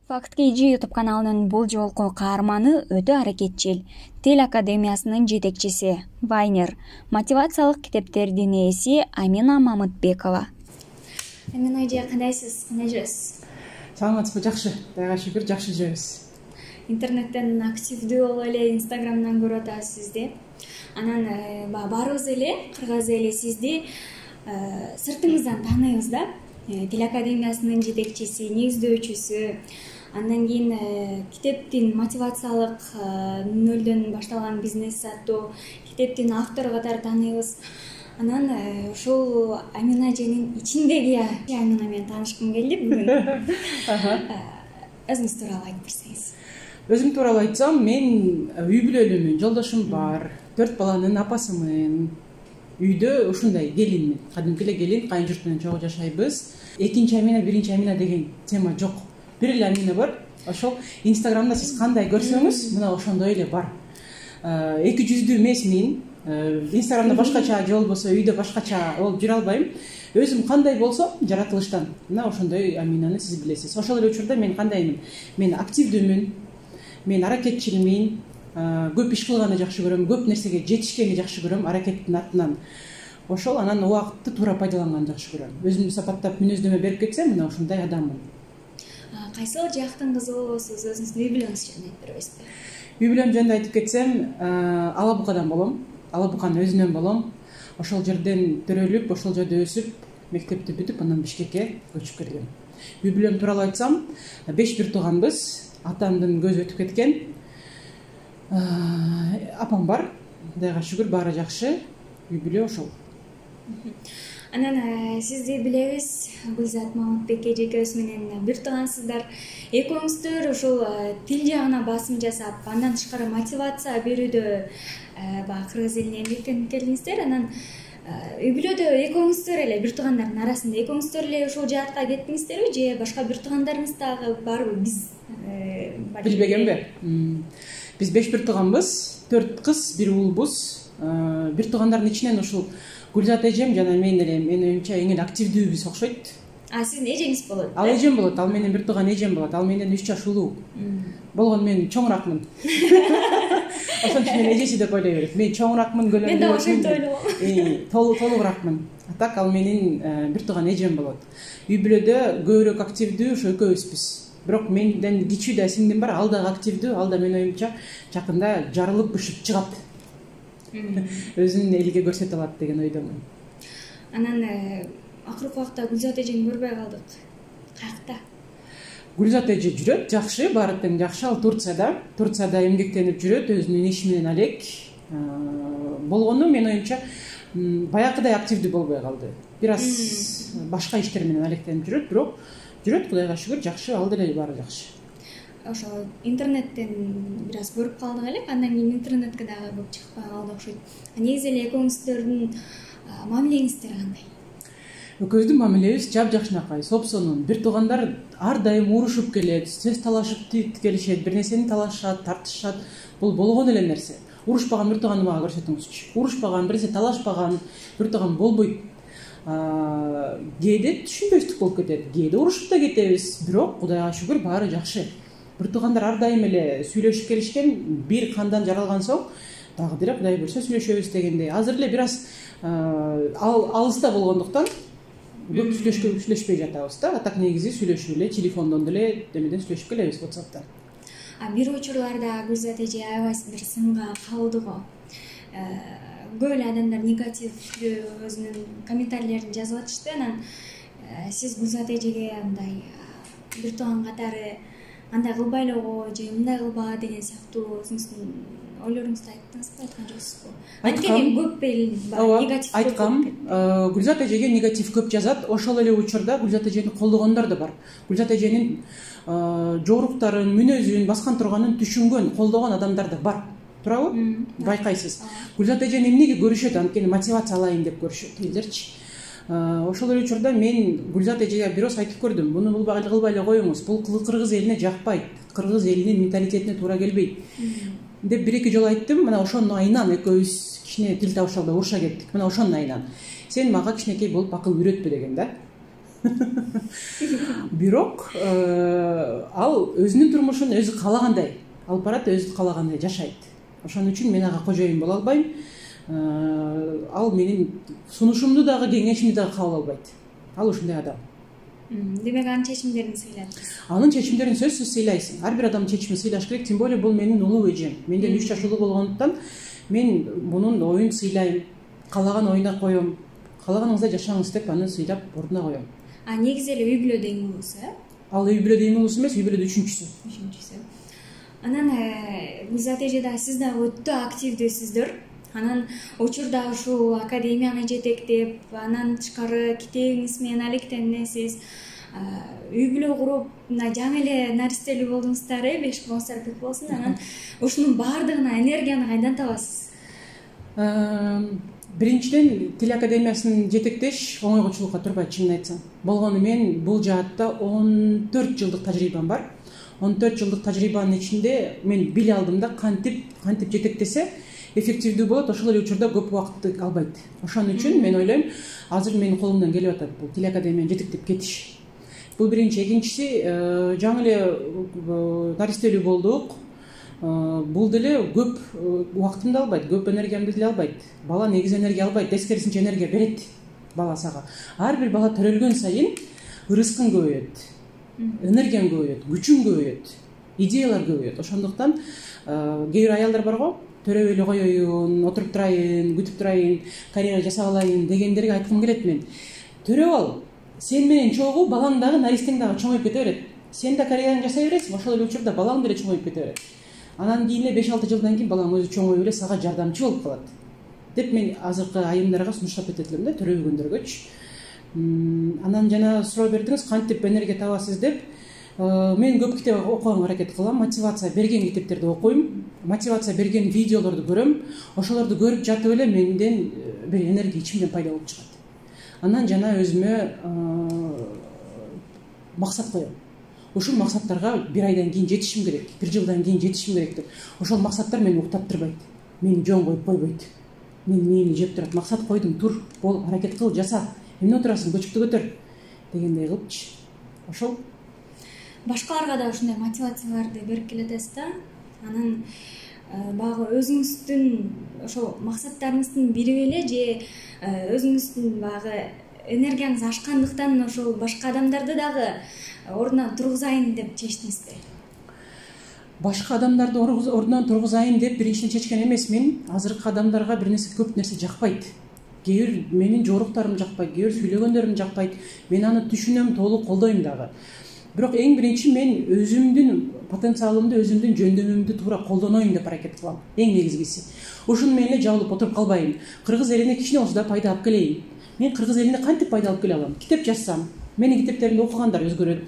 Факт KG YouTube каналынын бул жолку каарманы өтө аракетчил. Тил академиясынын жетекчиси, Вайнер, мотивациялык китептердин ээси Амина Мамытбекова. Амина эже, кандайсыз? Кандай жүрөсүз? Саламатсызбы? Жакшы. Кудайга шүгүр, жакшы жүрөбүз. Интернеттен активдүү болуп эле, Инстаграмдан көрүп атабыз сизди. Анан баарыбыз эле, кыргыз эли сизди сыртыңыздан тааныйбыз да. Тил академиясынын жетекчиси, негиздөөчүсү. Андан кийин китептин мотивациялык нөлдөн башталган бизнес аттуу китептин автору катары тааныйбыз. Анан ушул Амина эженин ичиндеги Амина менен таанышкым келди бүгүн. Өзүңүз тууралуу айтып берсеңиз. Өзүм тууралуу айтсам, мен үй бүлөлүүмүн, жолдошум бар, 4 баланын апасымын. Үйдө ушундай келинмин, кадимки эле келин, кайын журт менен чогуу жашайбыз. Экинчи Амина, биринчи Амина деген тема жок. Бир эле Амина бар. Ошол Инстаграмда сиз кандай көрсөңүз, мына ошондой эле бар. Эки жүздүү эмес мен. Инстаграмда башкача же болбосо үйдө башкача болуп жүрө албайм. Өзүм кандай болсом жаратылыштан мына ошондой Аминаны сиз билесиз. Ошол эле учурда мен кандаймын? Мен активдүүмүн. Мен аракетчилмин. Көп иш кылганды жакшы көрөм, көп нерсеге жетишкенди жакшы көрөм аракеттин артынан. Ошол анан убакытты туура пайдаланганды жакшы көрөм. Өзүмдү сапаттап мүнөздөмө берип кетсем, мына ошондой адаммын. Кайсыл жактын кызы болосуз? Өзүңүздүн үй бүлөңүз жөнүндө айтып бересизби? Үй бүлөм жөнүндө айтып кетсем, Алабукадан болом. Алабуканын өзүнөн болом. Ошол жерден төрөлүп, ошол жерде өсүп, мектепти бүтүп, анан Бишкекке көчүп келгем. Үй бүлөм тууралуу айтсам, 5 бир тууганбыз. Атамдын көзү өтүп кеткен. Апам бар. Кудайга шүгүр, баары жакшы. Үй бүлө ошол. Анан сизди билебиз, Гүлзат Мамытбек эжекебиз менен бир туугансыздар. Экөөңүздөр ушул тил жагына басым жасап, андан тышкары мотивация берүүдө баягы кыргыз элине эмгектенип келдиңиздер. Анан үй бүлөдө экөөңүздөр эле бир туугандардын арасында экөөңүздөр эле ушул жаатка кеттиңиздерби же башка бир туугандарыңыз дагы барбы? Биз билбегенби? Биз 5 бир тууганбыз, 4 кыз, 1 уулбуз. Бир туугандардын ичинен ушул Гүлзат эжем жана мен эле, менин оюмча эң эле активдүүбүз окшойт. Сиздин эжеңиз болот? Ал эжем болот, ал менен бир тууган эжем болот. Ал менден 3 жаш улуу. Болгону мен чоңуракмын. Ошон үчүн мен эжеси деп ойлой берет. Мен чоңуракмын, көлөмдүү. Мен да ошентип ойлогом. Толугуракмын. Так ал менин бир тууган эжем болот. Үй бүлөдө көбүрөөк активдүү ошо экөөбүзбүз. Бирок менден кичүү да сиңдим бар, ал дагы активдүү, ал да менин оюмча жакында жарылып бышып чыгат. Өзүн элге көрсөтө алат деген ойдомун. Анан акыркы убакта Гүлзат эжени көрбөй калдык. Каякта? Гүлзат эже жүрөт, жакшы, баары тең жакшы. Ал Турцияда эмгектенип жүрөт, өзүнүн иши менен алек. Болгону менин оюмча баягыдай активдүү болбой калды. Бир аз башка иштер менен алектенип жүрөт, бирок жүрөт, Кудайга шүгүр, жакшы, ал деле баары жакшы. Ошо интернеттен бир аз көрүп калдык элек, андан кийин интернетке дагы көп чыкпай калды окшойт. Негизи эле экөөңүздөрдүн мамилеңиздер кандай? Экөөбүздүн мамилебиз жапжакшынакай, сопсонун. Бир туугандар ар дайым урушуп келет, сөз талашып келишет, бир нерсени талашат, тартышат. Бул болгон эле нерсе. Урушпаган бир тууганды мага көрсөтүңүзчү. Урушпаган, бир нерсе талашпаган бир тууган болбойт. Кээде түшүнбөстүк болуп кетет, кээде урушуп да кетебиз, бирок Кудайга шүгүр баары жакшы. Бир туугандар ар дайым эле сүйлөшүп келишкен, бир кандан жаралган соң дагы деле Кудай көрсө сүйлөшөбүз дегендей. Азыр эле бир аз алыста болгондуктан көп сүйлөшпөй жатабыз да. Так негизи сүйлөшүп эле, телефондон деле демеден сүйлөшүп келебиз WhatsApp'та. Бир учурларда Гүлзат эже аябай бир сынга калды го. Көп эле адамдар негативдүү өзүнүн комментарийлерин жазып атышты. Анан сиз Гүлзат эжеге андай бир тууган катары андай кылбайлыго же мындай кылба деген сыяктуу өзүңүздүн ойлоруңузду айттыңызбы, айткан жоксузбу? Анткени көп эле негатив айткам. Гүлзат эжеге негатив көп жазат. Ошол эле учурда Гүлзат эжени колдогондор да бар. Гүлзат эженин жоруктарын, мүнөзүн, баскан турганын түшүнгөн, колдогон адамдар да бар. Туурабы? Байкайсыз. Гүлзат эжени эмнеге көрүшөт? Анткени мотивация алайын деп көрүшөт элдерчи. Ошол эле учурда мен Гүлзат эжеге бирөөс айтып көрдүм. Буну кылбай эле коюңуз. Бул кыргыз элине жакпайт. Кыргыз элинин менталитетине туура келбейт. Деп бир-эки жолу айттым. Мына ошонун айынан экөөбүз кичине тил табышалбай уруша кеттик. Мына ошонун айынан. Сен мага кичинекей болуп акыл үйрөтпө деген да. бирок ал өзүнүн турмушун өзү каалагандай алып барат, өзү каалагандай жашайт. Ошон үчүн мен ага кожоюн боло албайм. Ал менин сунушумду дагы, кеңешимди дагы кабыл албайт. Ал ушундай адам. Демек анын чечимдерин сыйлайсыз. Анын чечимдерин сөзсүз сыйлайсың. Ар бир адам чечимин сыйлаш керек, тем более бул менин улуу эжем. Менден 3 жаш улуу болгондуктан мен мунун оюн сыйлайм, каалаган оюна коем, каалаганыңыздай жашаңыз деп аны сыйлап ордуна коем. Негизи эле үй бүлөдө эң улуусу, Ал үй бүлөдө эң улуусу эмес, үй бүлөдө үчүнчүсү. Анан Гүлзат эже да сиз да өтө активдүүсүздөр. Анан учурда ушул академияны жетектеп, анан тышкары китебиңиз менен алектенесиз. Үй бүлө куруп, жаңы эле наристелүү болдуңуздар, 5 болсо бүт болсун. Анан ушунун баардыгына энергияны кайдан табасыз? Биринчиден, Тил академиясын жетектеш оңойгочулукка турбайт, чынын айтсам. Болгону мен бул жаатта 14 жылдык тажрыйбам бар. 14 жылдык тажрыйбанын ичинде мен биле алдым да кантип жетектесе эффективдүү болот, ошол эле учурда көп убакытты албайт. Ошон үчүн мен ойлойм, азыр менин колумдан келип атат бул Тил академияны жетектеп кетиш. Бул биринчи. Экинчиси, жаңы эле наристелүү болдук. Бул деле көп убактымды албайт, көп энергиямды деле албайт. Бала негизи энергия албайт, тескерисинче энергия берет бала сага. Ар бир бала төрөлгөн сайын ырыскың көбөйөт, энергияң көбөйөт, күчүң көбөйөт, идеялар көбөйөт. Ошондуктан кээ бир аялдар барго, төрөп эле коеюн, отуруп турайын, күтүп турайын, карьера жасап алайын дегендерге айткым келет мен. Төрөп ал. Сен менен чогуу балаң дагы, наристең дагы чоңоюп кете берет. Сен да карьераңды жасай бересиң, ошол эле учурда балаң деле чоңоюп кете берет. Анан кийин эле 5-6 жылдан кийин балаң өзү чоңоюп эле сага жардамчы болуп калат. Деп мен азыркы айымдарга сунуштап кетет элем да, төрөбөгөндөргөчү. Анан жана суроо бердиңиз, кантип энергия табасыз деп. Мен көп китеп окуганга аракет кылам, мотивация берген китептерди окуйм, мотивация берген видеолорду көрөм. Ошолорду көрүп жатып эле менден бир энергия ичимден пайда болуп чыгат. Анан жана өзүмө максат коем. Ушул максаттарга 1 айдан кийин жетишим керек, 1 жылдан кийин жетишим керек деп. Ошол максаттар мени уктаттырбайт, мени жөн коюп койбойт. Мен мээни жеп турат. Максат койдум, тур, бол, аракет кыл, жаса. Эмне отурасың, көчүктү көтөр дегендей кылыпчы. Ошол. Башкаларга да ушундай мотивацияларды берип келатасыз да. Анан багы өзүңүздүн ошол максаттарыңыздын бири беле же өзүңүздүн багы энергияңыз ашкандыктан ошол башка адамдарды дагы ордунан тургузайын деп чечтиңизби? Башка адамдарды ордунан тургузайын деп биринчиден чечкен эмесмин. Азыркы адамдарга бир нерсе, көп нерсе жакпайт. Кээ бир менин жоруктарым жакпайт, кээ бир сүйлөгөндөрүм жакпайт. Мен аны түшүнөм, толук колдойм дагы. Бирок эң биринчи мен өзүмдүн потенциалымды, өзүмдүн жөндөмүмдү туура колдоноюм деп аракет кылам. Эң негизгиси. Ушуну менен эле жабылып отуруп калбайм. Кыргыз элине кичине болсо да пайда алып келейин. Мен кыргыз элине кантип пайда алып келе алам? Китеп жазсам, менин китептеримди окугандар өзгөрөт.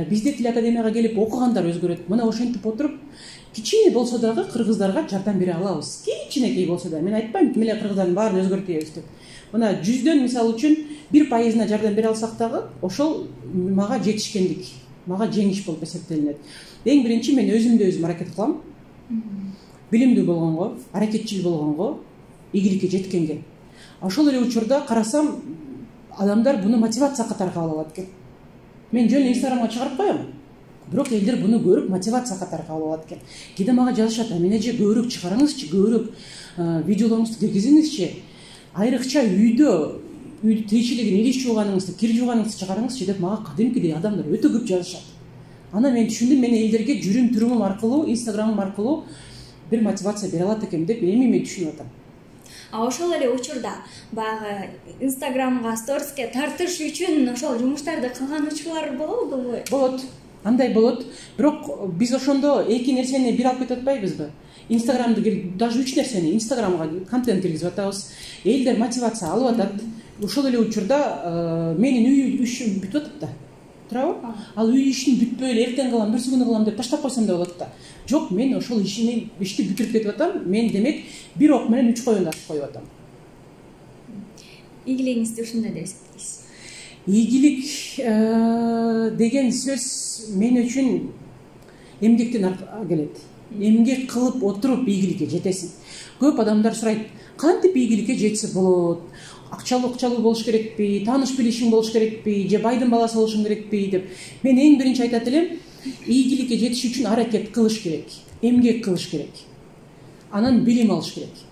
Бизде Тил академияга келип окугандар өзгөрөт. Мына ошентип отуруп, кичине болсо дагы кыргыздарга жардам бере алабыз. Кичинекей болсо да. Мен айтпайм, меле кыргыздардын баарын өзгөртөбүз деп. Мына 100дөн мисалы үчүн 1% жардам бере алсак дагы, ошол мага жетишкендик, мага жеңиш болуп эсептелинет. Эң биринчи мен өзүмдү өзүм аракет кылам. Билимдүү болгонго, аракетчил болгонго, ийгиликке жеткенге. Ошол эле учурда карасам, адамдар буну мотивация катары кабыл алат экен. Мен жөн Инстаграмга чыгарып коем. Бирок элдер буну көрүп мотивация катары кабыл алат экен. Кээде мага жазышат, "Мен же көбүрөөк чыгарыңызчы, көбүрөөк видеолоруңузду киргизиңизчи. Айрыкча үйдө тиричилигин, идиш жууганыңызды, кир жууганыңызды чыгарыңызчы" деп мага кадимкидей адамдар өтө көп жазышат. Ана мен түшүндүм, мен элдерге жүрүм турумум аркылуу, Инстаграмым аркылуу бир мотивация бере алат экенм деп эми мен түшүнүп атам. Ошол эле учурда багы Инстаграмга, сториске тартыш үчүн ошол жумуштарды кылган учурлар болобу? Болот. Андай болот. Бирок биз ошондо эки нерсени бир алып кетип атпайбызбы? Инстаграмды, даже 3 нерсени Инстаграмга контент киргизип атабыз. Элдер мотивация алып атат. Ошол эле учурда менин үй ишим бүтүп атат да. Туурабы? Ал үй ишин бүтпөй эле эртең кылам, берси күнү кылам деп таштап койсом да болот да. Жок, мен ошол ишти бүтүрүп кетип атам. Мен демек бир ок менен 3 коюнду атып коюп атам. Ийгилигиңизди ушундай деп эсептейсиз? Ийгилик деген сөз мен үчүн эмгектен келет. Эмгек кылып отуруп ийгиликке жетесиң. Көп адамдар сурайт, кантип ийгиликке жетсе болот, акчалуу болуш керекпи, тааныш билишиң болуш керекпи, же байдын баласы болушуң керекпи деп мен эң биринчи айтат элем, ийгиликке жетиш үчүн аракет кылыш керек, эмгек кылыш керек, анан билим алыш керек.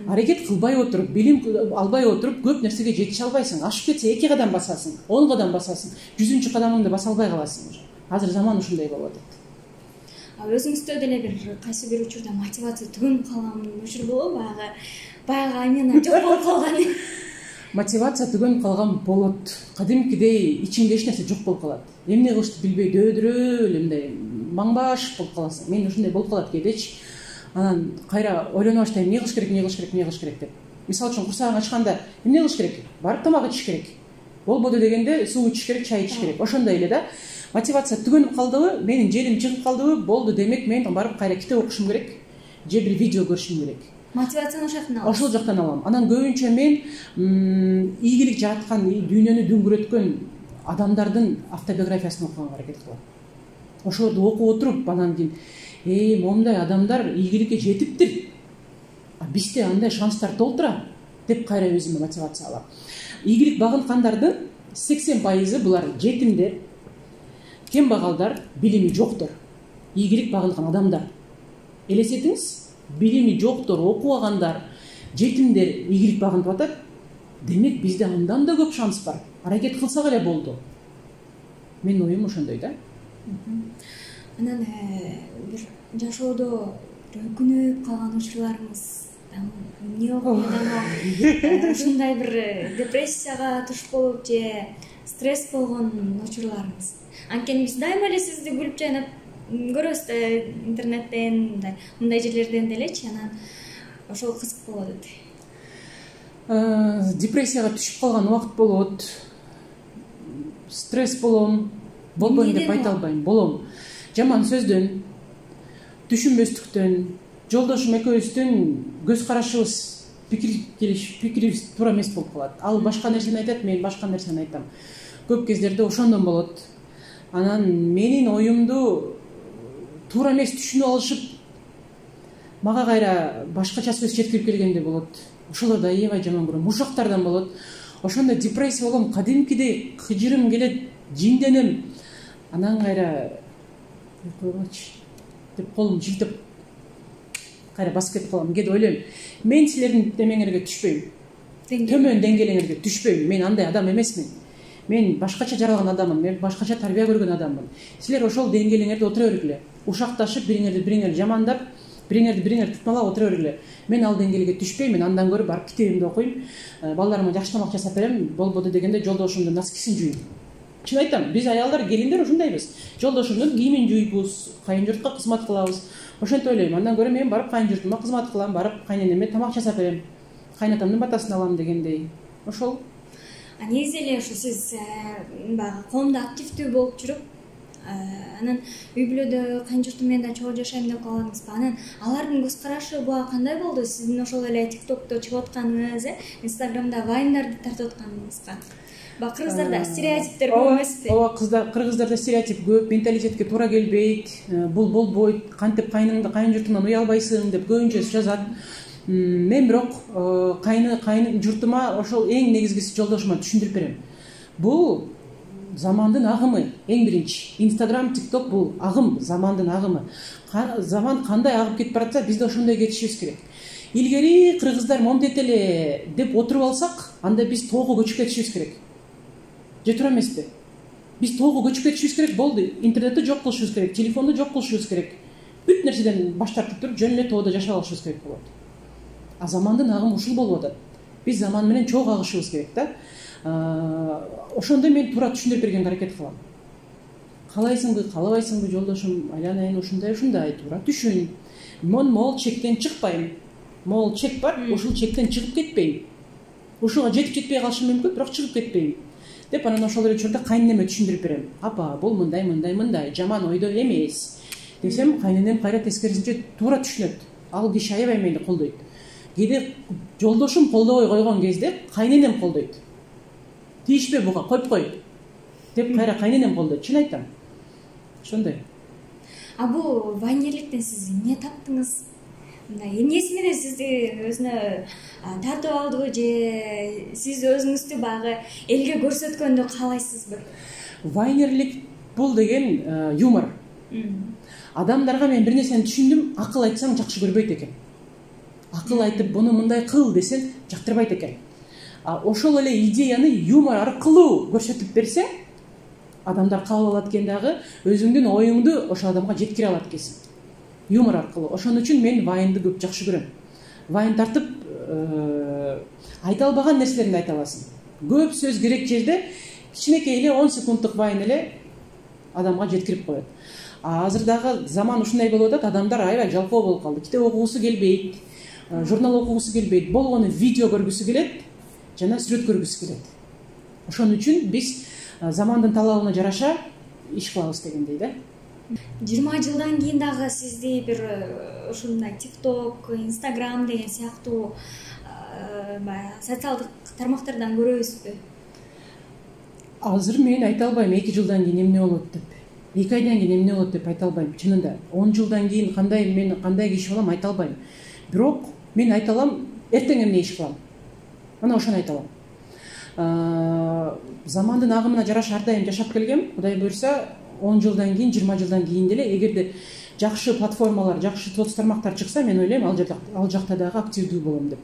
Аракет кылбай отуруп, билим албай отуруп көп нерсеге жетише албайсың. Ашып кетсе 2 кадам басасың, 10 кадам басасың, 100-чү кадамыңды баса албай каласың уже. Азыр заман ушундай болуп атат. Өзүңүздө деле кайсы бир учурда мотивация түгөнүп калган учур болобу? Баягы амина жок болуп калган. Мотивация түгөнүп калган болот. Кадимкидей ичиңде эч нерсе жок болуп калат. Эмне кылышты билбей дөдүрө эле мындай маңбаш болуп каласың. Мен ушундай болуп калат кээдечи. Анан кайра ойлоно баштайм, эмне кылыш керек деп. Мисалы үчүн курсагың ачканда эмне кылыш керек? Барып тамак ичиш керек. Болбоду дегенде суу ичиш керек, чай ичиш керек. Ошондой эле да. Мотивация түгөнүп калдыбы, менин желим чыгып калдыбы, болду демек мен барып кайра китеп окушум керек, же бир видео көрүшүм керек. Мотивацияны ошол жактан алам. Анан көбүнчө мен ийгилик жараткан, дүйнөнү дүңгүрөткөн адамдардын автобиографиясын окуганга аракет кылам. Ошолорду окуп отуруп, анан кийин момундай адамдар ийгиликке жетиптир. Бизде андай шанстар толтура деп кайра өзүмө мотивация алам. Ийгилик багынткандардын 80% булар жетимдер, кембагалдар, билими жоктор. Ийгилик багынткан адамдар. Элестетиңиз, билими жоктор, окубагандар, жетимдер ийгилик багынтып атат. Демек бизде андан да көп шанс бар. Аракет кылсак эле болду. Менин оюм ошондой да. Анан бир жашоодо өкүнүп калган учурларыңыз эмне болду? Ушундай бир депрессияга туш болуп же стресс болгон учурларыңыз. Анткени биз дайыма эле сизди күлүп жайнап көрөбүз да интернеттен, мындай жерлерден делечи, анан ошол кызык болот. Депрессияга түшүп калган убакыт болот. Стресс болом, болбойм деп айта албайм, болом. Жаман сөздөн, түшүнбөстүктөн, жолдошум экөөбүздүн көз карашыбыз, пикирибиз туура эмес болуп калат. Ал башка нерсени айтат, мен башка нерсени айтам. Көп кездерде ошондон болот. Анан менин оюмду туура эмес түшүнүп алышып, мага кайра башкача сөз жеткирип келгенде болот. Ошолорду аябай жаман көрөм. Ушактардан болот. Ошондой депрессия болом, кадимкидей кыжырым келет, жинденем. Анан кайра койгочу деп колумду шилтеп кайра басып кетип калам. Кээде ойлойм, мен силердин демеңерге түшпөйм. Төмөн деңгээлиңерге түшпөйм. Мен андай адам эмесмин. Мен башкача жаралган адаммын, мен башкача тарбия көргөн адаммын. Силер ошол деңгээлиңерде отура бергиле. Ушакташып, бириңерди жамандап, бириңерди тутмалап отура бергиле. Мен ал деңгээлге түшпөйм, мен андан көрүп барып китебимди окуйм, балдарыма жакшы тамак жасап берем, болбоду дегенде жолдошумдун носкисин жуйм. Чын айтам, биз аялдар, келиндер ушундайбыз. Жолдошумдун кийимин жуйбуз, кайын журтка кызмат кылабыз. Ошентип ойлойм. Андан көрө мен барып кайын журтума кызмат кылам, барып кайненеме тамак жасап берем, кайнатамдын батасын алам дегендей. Ошол. Негизи эле ушу сиз баягы коомдо активдүү болуп жүрүп, анан үй бүлөдө кайын журтум менен да чогуу жашайм деп калгансызбы? Анан алардын көз карашы буга кандай болду? Сиздин ошол эле TikTok'то чыгып атканыңыз, Instagram'да вайндарды тартып атканыңызга. Кыргыздарда стереотиптер көп эмеспи? Ооба, кыргыздарда стереотип көп, менталитетке туура келбейт, бул болбойт, кантип кайын журтуңан уя албайсың деп көбүнчө жазат. Мен бирок кайын журтума ошол эң негизгиси жолдошума түшүндүрүп берем. Бул замандын агымы, эң биринчи. Instagram, TikTok бул агым, замандын агымы. Заман кандай агып кетип баратса, биз да ошондой кетишибиз керек. Илгери кыргыздар момдет эле деп отуруп алсак, анда биз тоого көчүп кетишибиз керек. Же туура эмеспи? Биз тоого көчүп кетишибиз керек, болду. Интернетти жок кылышыбыз керек, телефонду жок кылышыбыз керек. Бүт нерседен баш тартып туруп, жөн эле тоодо жашап алышыбыз керек болот. А замандын агымы ушул болуп атат. Биз заман менен чогуу агышыбыз керек да. Ошондо мен туура түшүндүрүп бергенге аракет кылам. Каалайсыңбы, каалабайсыңбы жолдошум, айланайын ушундай туура түшүн. Мен могул чектен чыкпайм. Могул чек бар, ушул чектен чыгып кетпейм. Ушуга жетип жетпей калышым мүмкүн, бирок чыгып кетпейм. Деп анан ошол эле учурда кайненеме түшүндүрүп берем. Апа, бул мындай, жаман ойдо эмес. Десем, кайненем кайра тескерисинче туура түшүнөт. Ал киши аябай мени колдойт. Кээде жолдошум колдобой койгон кезде кайненем колдойт. Тийишпе буга, коюп кой деп кайра кайненем колдойт. Чын айтам. Ошондой. Бул вайнерликтен сиз эмне таптыңыз? мындай эмнеси менен сизди өзүнө тартып алдыбы же сиз өзүңүздү баягы элге көрсөткөндү каалайсызбы? Вайнерлик бул деген юмор. Адамдарга мен бир нерсени түшүндүм, акыл айтсаң жакшы көрбөйт экен. Акыл айтып, буну мындай кыл десең жактырбайт экен. Ошол эле идеяны юмор аркылуу көрсөтүп берсең, адамдар кабыл алат экен дагы, өзүңдүн оюңду ошол адамга жеткире алат экенсиң. Юмор аркылуу. Ошон үчүн мен вайнды көп жакшы көрөм. Вайн тартып, айта албаган нерселерди айта аласың. Көп сөз керек жерде кичинекей эле 10 секунддук вайн эле адамга жеткирип коет. Азыр дагы заман ушундай болуп атат, адамдар аябай жалкоо болуп калды. Китеп окугусу келбейт, журнал окугусу келбейт, болгону видео көргүсү келет жана сүрөт көргүсү келет. Ошон үчүн биз замандын талабына жараша иш кылабыз дегендей да. 20 жылдан кийин дагы сизди бир ушундай TikTok, Instagram деген сыяктуу социалдык тармактардан көрөбүзбү? Азыр мен айта албайм 2 жылдан кийин эмне болот деп. 2 айдан кийин эмне болот деп айта албайм. Чынында 10 жылдан кийин мен кандай киши болом айта албайм. Бирок мен айта алам, эртең эмне иш кылам. Мына ошону айта алам. Замандын агымына жараша ар дайым жашап келгем. Кудай буйрса 10 жылдан кийин, 20 жылдан кийин деле эгерде жакшы платформалар, жакшы соц тармактар чыкса, мен ойлойм ал жакта дагы активдүү болом деп.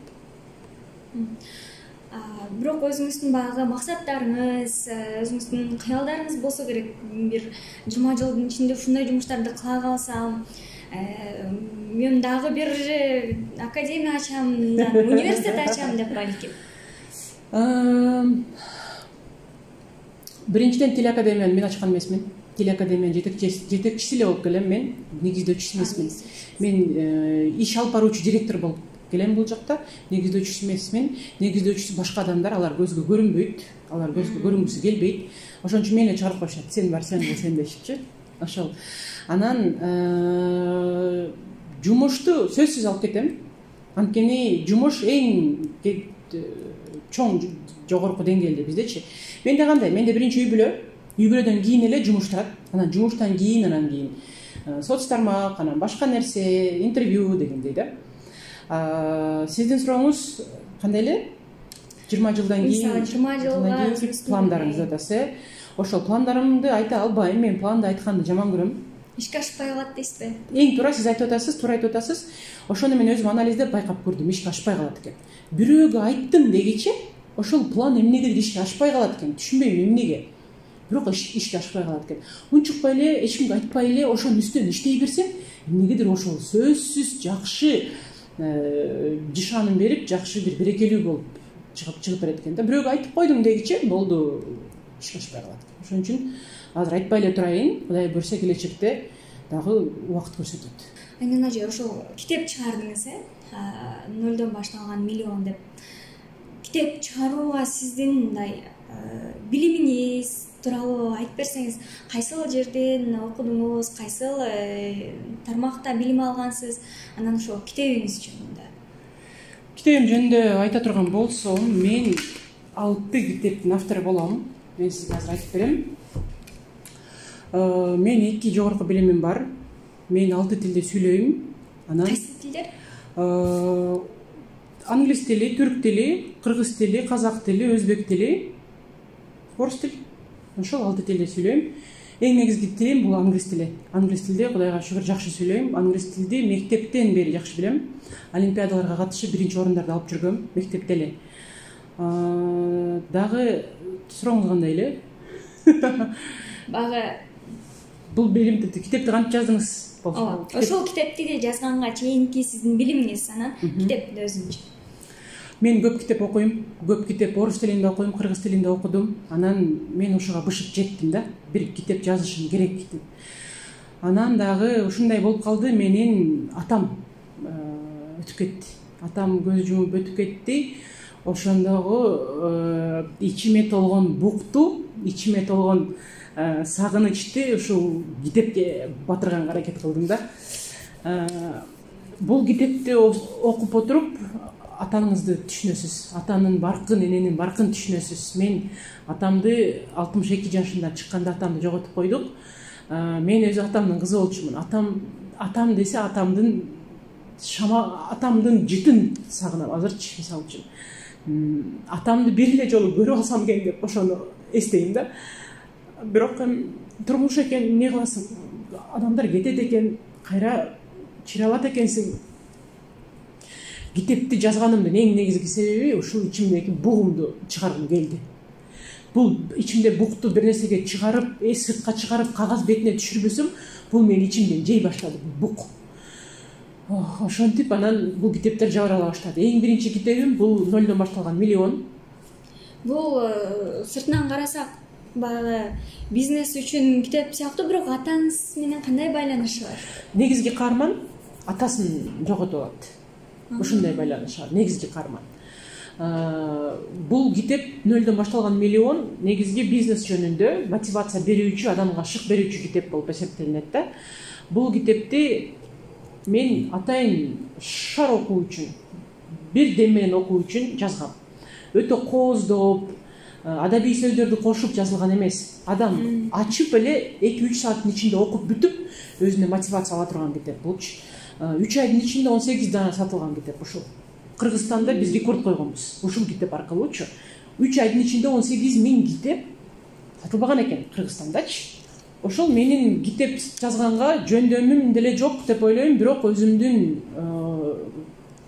Бирок өзүңүздүн баягы максаттарыңыз, өзүңүздүн кыялдарыңыз болсо керек. Бир 20 жылдын ичинде ушундай жумуштарды кыла калсам, мен дагы бир академия ачам, университет ачам деп балким. Биринчиден Тил академияны мен ачкан эмесмин. Тил академиянын жетекчиси эле болуп келем мен, негиздөөчүсү эмесмин. Мен иш алып баруучу директор болуп келем бул жакта, негиздөөчүсү эмесмин. Негиздөөчүсү башка адамдар, алар көзгө көрүнбөйт, алар көзгө көрүнгүсү келбейт. Ошон үчүн мени чыгарып коюшат. Сен бар, сен бул, сен дешипчи. Ошол. Анан жумушту сөзсүз алып кетем. Анткени жумуш эң чоң жогорку деңгээлде биздечи. Менде кандай? Менде биринчи үй бүлө. Үй бүлөдөн кийин эле жумуш турат. Анан жумуштан кийин соц тармак, анан башка нерсе, интервью дегендей да. Сиздин сурооңуз кандай эле? 20 жылдан кийин, 20 жылга пландарыңыз атасы. Ошол пландарымды айта албайм. Мен планды айтканды жаман көрөм. Ишке ашпай калат дейсизби? Эң туура сиз айтып атасыз, туура айтып атасыз. Ошону мен өзүм анализдеп байкап көрдүм, ишке ашпай калат экен. Бирөөгө айттым дегиче, ошол план эмнегедир ишке ашпай калат экен. Түшүнбөйм эмнеге. Бирок ишке ашпай калат экен. Унчукпай эле, эч кимге айтпай эле ошонун үстүнөн иштей берсем, эмнегедир ошол сөзсүз жакшы жишанын берип, жакшы бир берекелүү болуп чыгып берет экен да. Бирөөгө айтып койдум дегиче, болду, ишке ашпай калат. Ошон үчүн азыр айтпай эле турайын, Кудай буйрса келечекте дагы убакыт көрсөтөт. Айнан ажы, ошол китеп чыгардыңыз, нөлдөн башталган миллион деп. Китеп чыгарууга сиздин мындай билимиңиз тууралуу айтып берсеңиз, кайсыл жерден окудуңуз, кайсыл тармакта билим алгансыз, анан ошол китебиңиз жөнүндө? Китебим жөнүндө айта турган болсом, мен 6 китептин автору болом. Мен сизге азыр айтып берем. Мен 2 жогорку билимим бар. Мен 6 тилде сүйлөйм. Анан кайсы тилдер? Англис тили, түрк тили, кыргыз тили, казак тили, өзбек тили, орус тили. Ошол 6 тилде сүйлөйм. Эң негизги тилим бул англис тили. Англис тилде Кудайга шүгүр жакшы сүйлөйм. Англис тилди мектептен бери жакшы билем. Олимпиадаларга катышып 1-орундарды алып жүргөм мектепте эле. Дагы сурооңуз кандай эле? Багы бул билимди, китепти кантип жаздыңыз? Ошол китепти жазганга чейинки сиздин билимиңиз, анан китепти өзүнчө. Мен көп китеп окуйм, көп китеп орус тилинде окуйм, кыргыз тилинде окудум. Анан мен ошого бышып жеттим да, бир китеп жазышым керек деп. Анан дагы ушундай болуп калды, менин атам өтүп кетти. Атам көз жумуп өтүп кетти. Ошондогу ичиме толгон букту, ичиме толгон сагынычты ушул китепке батырганга аракет кылдым да. Бул китепти окуп отуруп атаңызды түшүнөсүз, атанын баркын, эненин баркын түшүнөсүз. Мен атамды 62 жашында чыкканда атамды жоготуп койдук. Мен өзү атамдын кызы болчумун. Атам десе атамдын атамдын жытын сагынам азырчы, мисалы үчүн. Атамды бир эле жолу көрүп алсам экен деп ошону эстейм да. Бирок турмуш экен, эмне кыласың? Адамдар кетет экен, кайра чыра алат экенсиң. Китепти жазганымдын эң негизги себеби ушул ичимдеги бугумду чыгаргым келди. Бул ичимде букту бир нерсеге чыгарып, сыртка чыгарып, кагаз бетине түшүрбөсөм, бул менин ичимден жей баштады бул бук. Ошентип анан бул китептер жабырала баштады. Эң биринчи китебим бул нолдон башталган миллион. Бул сыртынан карасак баягы бизнес үчүн китеп сыяктуу, бирок атаңыз менен кандай байланышы бар? Негизги каарман атасын жоготуп алат. Ушундай байланышы бар, негизги каарман. Бул китеп нөлдөн башталган миллион негизги бизнес жөнүндө мотивация берүүчү, адамга шык берүүчү китеп болуп эсептелинет да. Бул китепти мен атайын шар окуу үчүн, бир дем менен окуу үчүн жазгам. Өтө кооздоп, адабий сөздөрдү кошуп жазылган эмес. Адам ачып эле 2-3 сааттын ичинде окуп бүтүп, өзүнө мотивация ала турган китеп булчу. 3 айдын ичинде 18 дана сатылган китеп ушул. Кыргызстанда биз рекорд койгонбуз ушул китеп аркылуучу. 3 айдын ичинде 18.000 китеп сатылбаган экен Кыргызстандачы. Ошол менин китеп жазганга жөндөмүм деле жок деп ойлойм, бирок өзүмдүн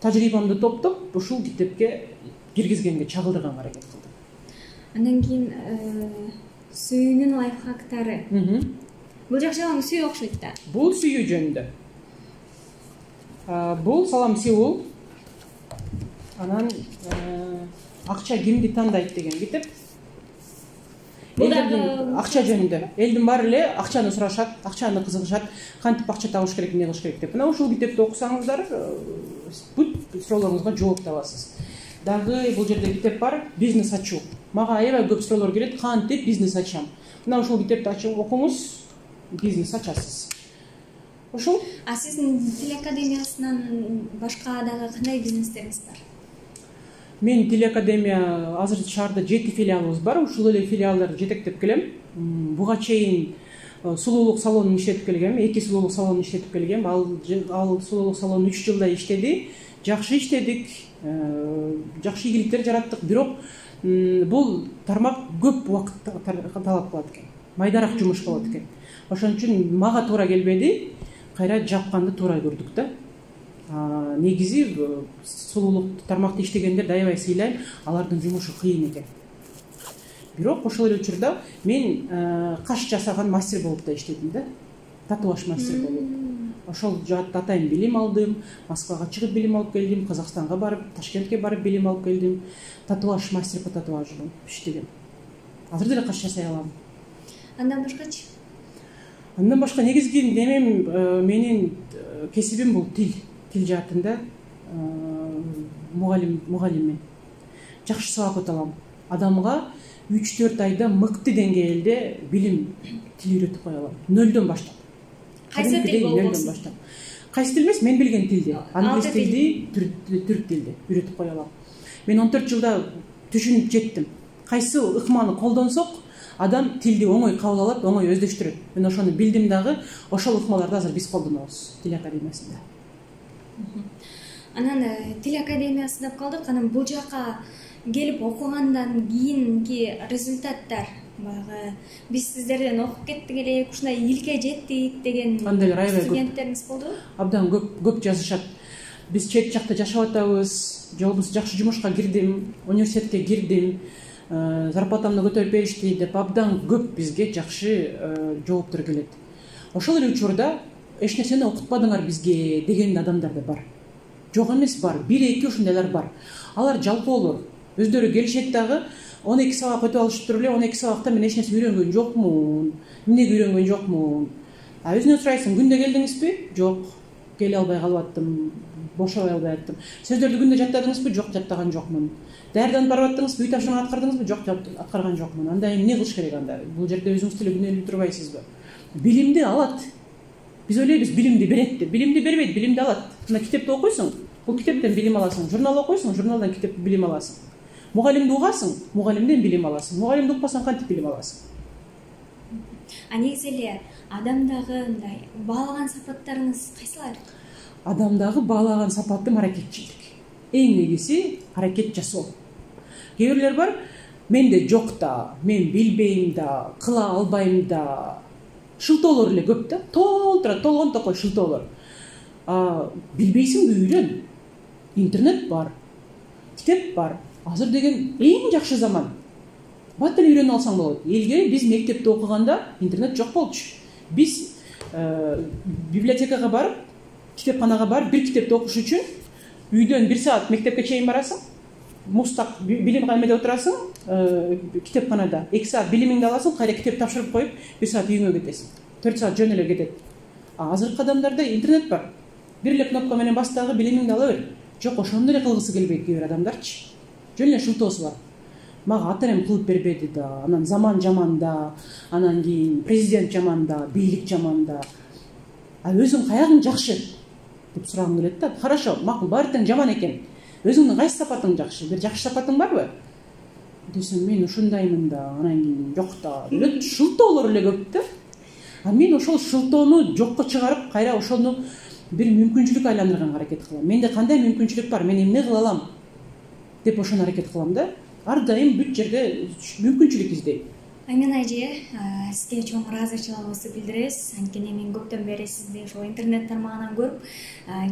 тажрыйбамды топтоп ушул китепке киргизгенге чагылдырганга аракет кылдым. Андан кийин сүйүүнүн лайфхактары. Бул жакшыган сүйүү окшойт да. Бул сүйүү жөнүндө. Бул салам Сеул. Анан акча кимди тандайт деген китеп. Акча жөнүндө. Элдин баары эле акчаны сурашат, акчаны кызыгышат, кантип акча табыш керек, эмне кылыш керек деп. Мына ушул китепти окусаңыздар, бүт суроолоруңузга жооп табасыз. Дагы бул жерде китеп бар, бизнес ачуу. Мага аябай көп суроолор келет, кантип бизнес ачам. Мына ушул китепти ачып окуңуз, бизнес ачасыз. Ушул. Сиздин Тил Академиясынан башка дагы кандай бизнестериңиз бар? Мен Тил Академия азыр шаарда 7 филиалыбыз бар. Ушул эле филиалдарды жетектеп келем. Буга чейин сулуулук салонун иштетип келгем, 2 сулуулук салонун иштетип келгем. Ал сулуулук салон 3 жылдай иштеди. Жакшы иштедик, жакшы ийгиликтер жараттык, бирок бул тармак көп убакыт талап кылат экен. Майдараак жумуш болот экен. Ошон үчүн мага туура келбеди. Кайра жапканды туура көрдүк да. Негизи сулуулук тармакта иштегендер аябай сыйлайм, алардын жумушу кыйын экен. Бирок ошол эле учурда мен каш жасаган мастер болуп да иштедим да. Татуаж мастер болуп. Ошол жаатта атайын билим алдым, Москвага чыгып билим алып келдим, Казакстанга барып, Ташкентке барып билим алып келдим. Татуаж мастер по татуажу иштегем. Азыр деле каш жасай алам. Андан башкачы? Андан башка негизги немем менин кесибим бул тил жаатында мугалиммен. Жакшы сабак өтө алам. Адамга 3-4 айда мыкты деңгээлде билим тил үйрөтүп кое алам. Нөлдөн баштап. Кайсы тил болбосун? Кайсы тил эмес, мен билген тилди, англис тилди, түрк тилди үйрөтүп кое алам. Мен 14 жылда түшүнүп жеттим. Кайсы ыкманы колдонсок, адам тилди оңой кабыл алат, оңой өздөштүрөт. Мен ошону билдим дагы, ошол ыкмаларды азыр биз колдонобуз Тил Академиясында. Анан Тил Академиясы деп калдык, анан бул жака келип окугандан кийинки результаттар, баягы биз сиздерден окуп кеттик элек, ушундай илке жеттик деген студенттериңиз болдубу? Абдан көп жазышат. Биз чет жакта жашап атабыз, жолубуз жакшы жумушка кирдим, университетке кирдим, зарплатамды көтөрүп беришти деп абдан көп бизге жакшы жооптор келет. Ошол эле учурда эч нерсени окутпадыңар бизге деген адамдар да бар. Жок эмес, бар. 1-2 ушундайлар бар. Алар жалпоолор. Өздөрү келишет дагы, 12 сабак өтүп алышып эле, 12 сабакта мен эч нерсе үйрөнгөн жокмун. Эмнеге үйрөнгөн жокмун? Өзүнөн сурайсың, күндө келдиңизби? Жок. Келе албай калып аттым, бошобой албай аттым. Сөздөрдү күндө жаттадыңызбы? Жок, жаттаган жокмун. Даярданып барып аттыңызбы? Үй тапшырманы аткардыңызбы? Жок, аткарган жокмун. Анда эмне кылыш керек анда? Бул жерде өзүңүз деле күнөөлүү турбайсызбы? Билимди алат. Биз ойлойбуз, билимди берет деп. Билимди бербейт, билимди алат. Мына китепти окуйсуң, бул китептен билим аласың. Журнал окуйсуң, журналдан китеп билим аласың. Мугалимди угасың, мугалимден билим аласың. Мугалимди укпасаң кантип билим аласың? Негизи эле адамдагы мындай баалаган сапаттарыңыз кайсылар? адамдагы баалаган сапатым аракетчилдик. Эң негизи аракет жасоо. Кээ бирлер бар, менде жок да, мен билбейм да, кыла албайм да. Шылтоолор эле көп да. Толтура, толгон токой шылтоолор. Билбейсиңби үйрөн. Интернет бар. Китеп бар. Азыр деген эң жакшы заман. Бат эле үйрөнүп алсаң болот. Элге биз мектепте окуганда интернет жок болчу. Биз библиотекага барып, китепканага барып, бир китепти окуш үчүн үйдөн 1 саат мектепке чейин барасың. Мустак билим кайметип отурасың, китепканада 2 саат билимиңди аласың, кайра китеп тапшырып коюп, 1 саат үйүңө кетесиң. 4 саат жөн эле кетет. Азыркы адамдарда интернет бар. Бир эле кнопка менен бас дагы билимиңди ала бер. Жок, ошону деле кылгысы келбейт кээ бир адамдарчы. Жөн эле шылтоосу бар. Мага ата-энем кылып бербеди да, анан заман жаман да, анан кийин президент жаман да, бийлик жаман да. Өзүң каягың жакшы деп сурагым келет да. Хорошо, макул, баары тең жаман экен. Өзүңдүн кайсы сапатың жакшы? Бир жакшы сапатың барбы? Десем, мен ушундаймын да, анан кийин жок да. Эле шылтоолор эле көп да. Мен ошол шылтоону жокко чыгарып, кайра ошону бир мүмкүнчүлүккө айландырганга аракет кылам. Менде кандай мүмкүнчүлүк бар? Мен эмне кыла алам? Деп ошону аракет кылам да. Ар дайым бүт жерде мүмкүнчүлүк издейм. Аймен айже, сизге чоң ыраазычылыгыбызды билдиребиз. Анткени мен көптөн бери сизди ошол интернет тармагынан көрүп,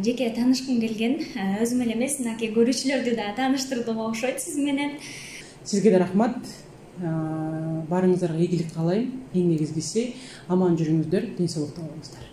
жеке таанышкым келген. Өзүм эле эмес, мынакей көрүүчүлөрдү да тааныштырдым окшойт сиз менен. Сизге да рахмат. Баарыңыздарга ийгилик каалайм. Эң негизгиси аман жүрүңүздөр, ден соолукту болуңуздар.